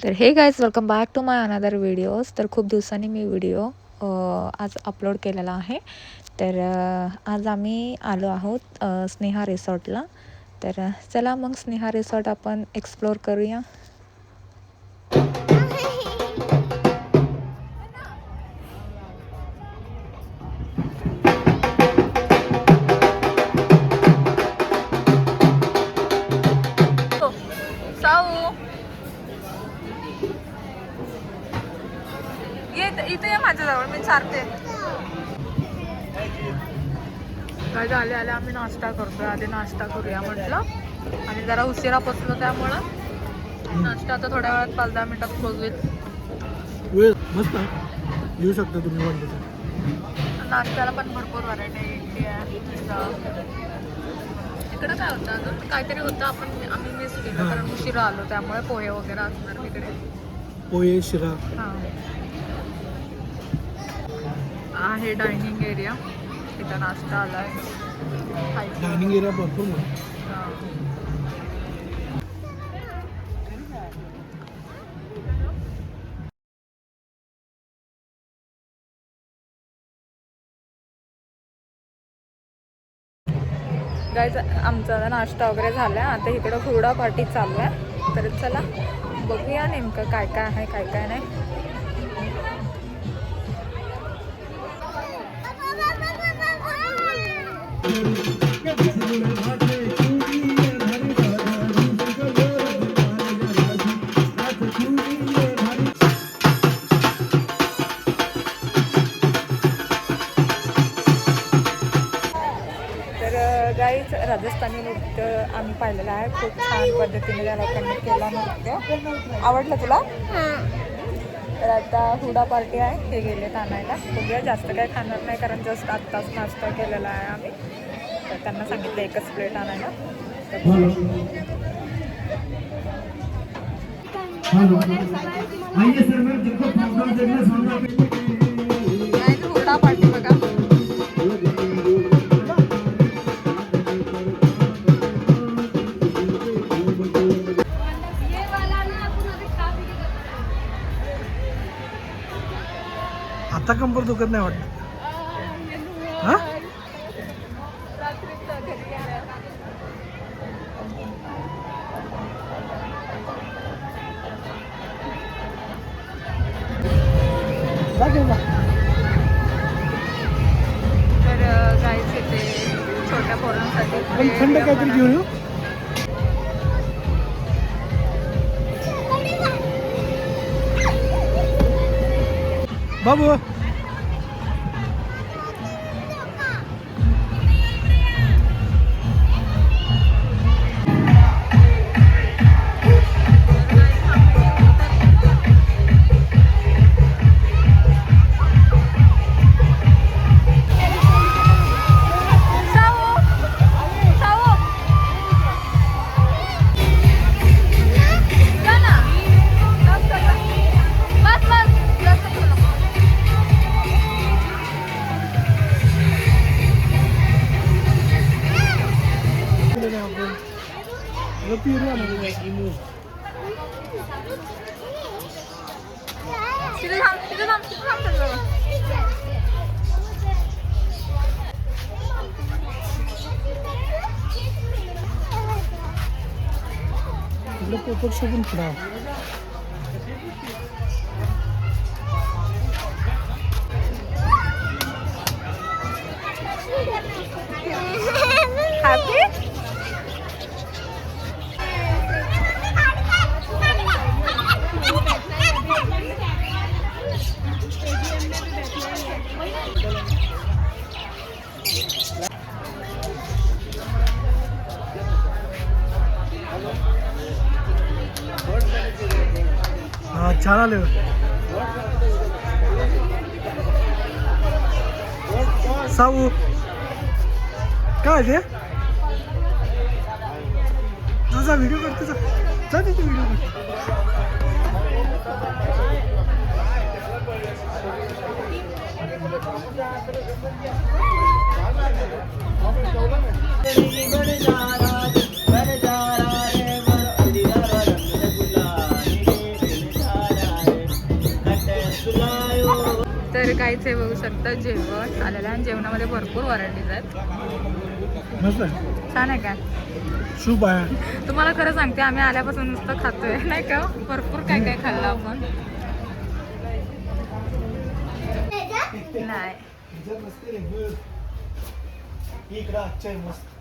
तर hey guys welcome back to my another videos. तर खूप दिवसांनी मी व्हिडिओ आज अपलोड केलेला आहे. तर आज आम्ही आलो आहोत स्नेहा रिसॉर्टला. तर चला मग स्नेहा रिसॉर्ट आपण एक्सप्लोर करूया. इथे या माझ्याजवळ, मी चारते. काय आले आले आम्ही नाश्ता करतोय. आधी नाश्ता करूया म्हटलं आणि जरा उशिरा पोचलो त्यामुळं नाश्ता तर थोड्या वेळात 5-10 मिनिटात पोचवेल. मस्त येऊ शकता तुम्ही वाटतं. नाश्त्याला पण भरपूर व्हरायटी आहे. इकडं काय होतं अजून काहीतरी होतं, आम्ही मिस केलं कारण उशिरा आलो त्यामुळे. पोहे वगैरे असणार तिकडे, पोहे शिरा. हां आहे डायनिंग एरिया. इथं नाश्ता आला आहे. डायनिंग एरिया भरपूर मोठा. गाईज आमचा नाश्ता वगैरे झाला आहे. आता इकडं हुरडा पार्टी चालू आहे. तर चला बघूया नेमकं काय काय आहे काय काय नाही. गाईच राजस्थानी नृत्य आम्ही पाहिलेलं आहे. खूप छान पद्धतीने त्या लोकांनी केला नृत्य. आवडलं तुला? तर आता हुडा पार्टी आहे, हे गेलेत आणायला. बघूया, जास्त काय खाणार नाही कारण जस्ट आत्ताच नाश्ता केलेला आहे आम्ही. तर त्यांना सांगितलं एकच प्लेट आणायला. हुडा पार्टी बघा. आता कंबर दुखत नाही वाटत. हा तर गाईच इथे छोट्या पोरांसाठी थंड काहीतरी घेऊन येऊ. बाबू पोपट शोधून पुढा. छान आले. साऊ काय ते तुझा व्हिडिओ करतो. जा तिथे व्हिडिओ तर काहीच हे बघू शकता जेवण आलेलं आहे आणि जेवणामध्ये भरपूर व्हरायटीज आहेत. मस्त आहे. छान आहे काय? सूप आहे. तुम्हाला खरं सांगते आम्ही आल्यापासून नुसतं खातोय नाही का, भरपूर काय काय खाल्लं आपण. नाही इकडं अच्छा आहे मस्त.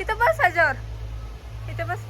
इथं बस ह्याच्यावर, इथं बस.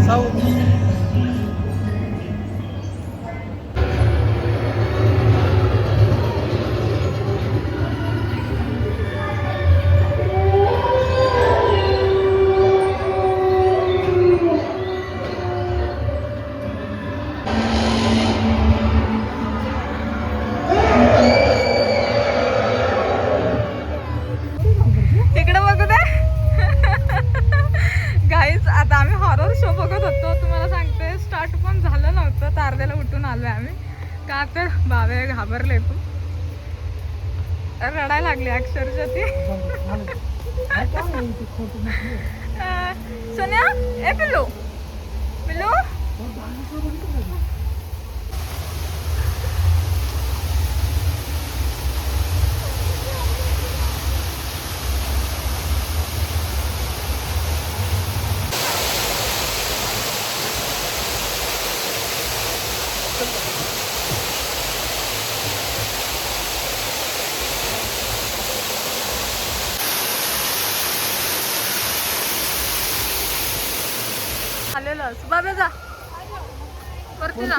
साऊ इकडे बघू दे. गाईज आता आम्ही हॉरर शो बघत होतो, तुम्हाला सांगते स्टार्ट पण झालं नव्हतं, तारदेला उठून आलोय आम्ही. का तर बाबे घाबरले खूप, रडायला लागली अक्षरशः ती. सोन्या ए पिल्लू पिल्लू. आलेलं बाबे जा वरती जा.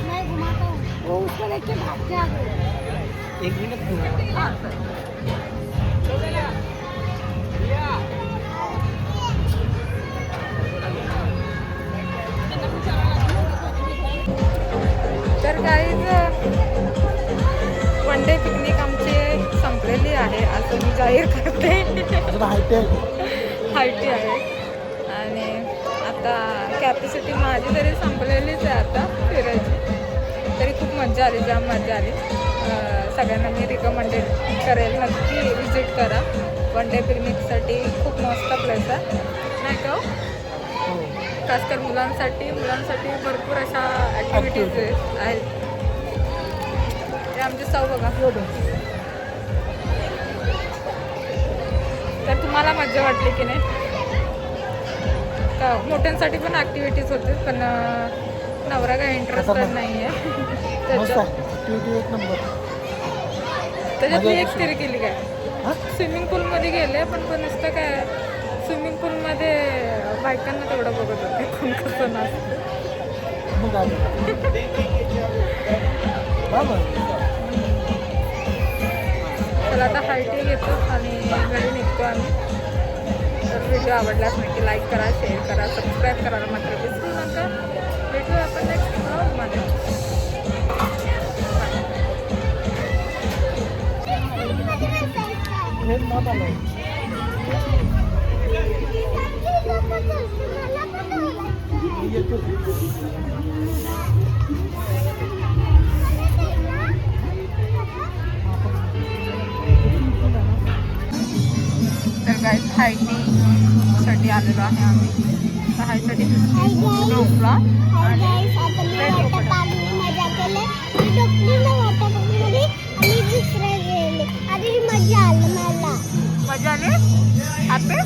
मैं घुमाता हूँ वो उसको देख के भाग जाएगा। 1 मिनट घुमा। हां सर तर गाईज वन डे पिकनिक आमची संपलेली आहे असं मी जाहीर करते. अजून हायटेक हायटी आहे आणि आता कॅपॅसिटी माझी तरी संपलेलीच आहे आता फिरायची. तरी खूप मजा आली, जाम मजा आली. सगळ्यांना मी रिकमेंडेड करेल, नक्की विजिट करा. वन डे पिकनिकसाठी खूप मस्त प्लेस आहे नाही का? खासकर मुलांसाठी भरपूर अशा ॲक्टिव्हिटीज आहेत. हे आमचे सौ बघा. तर तुम्हाला मजा वाटली की नाही? का मोठ्यांसाठी पण ॲक्टिव्हिटीज होते पण नवरा काय इंटरेस्टेड नाही आहे त्याच्यात मी एक तरी केली काय स्विमिंग पूलमध्ये गेले पण नुसतं काय स्विमिंग पूलमध्ये बायकांना तेवढं बघत होते कोण कसं नसतं. चला आता हायटी घेतो आणि घरी निघतो आम्ही. तर व्हिडिओ आवडल्यास नक्की लाईक करा, शेअर करा, सबस्क्राईब करायला मात्र विसरू नका. भेटू आपण नेक्स्ट व्लॉगमध्ये. तर काय हायकिंगसाठी आलेलो आहे आम्ही. तर हायसाठी झोपला आणि मजा केले आणि दुसरे गेले. अरे मजा आली मला. मजा आली. हॅपी.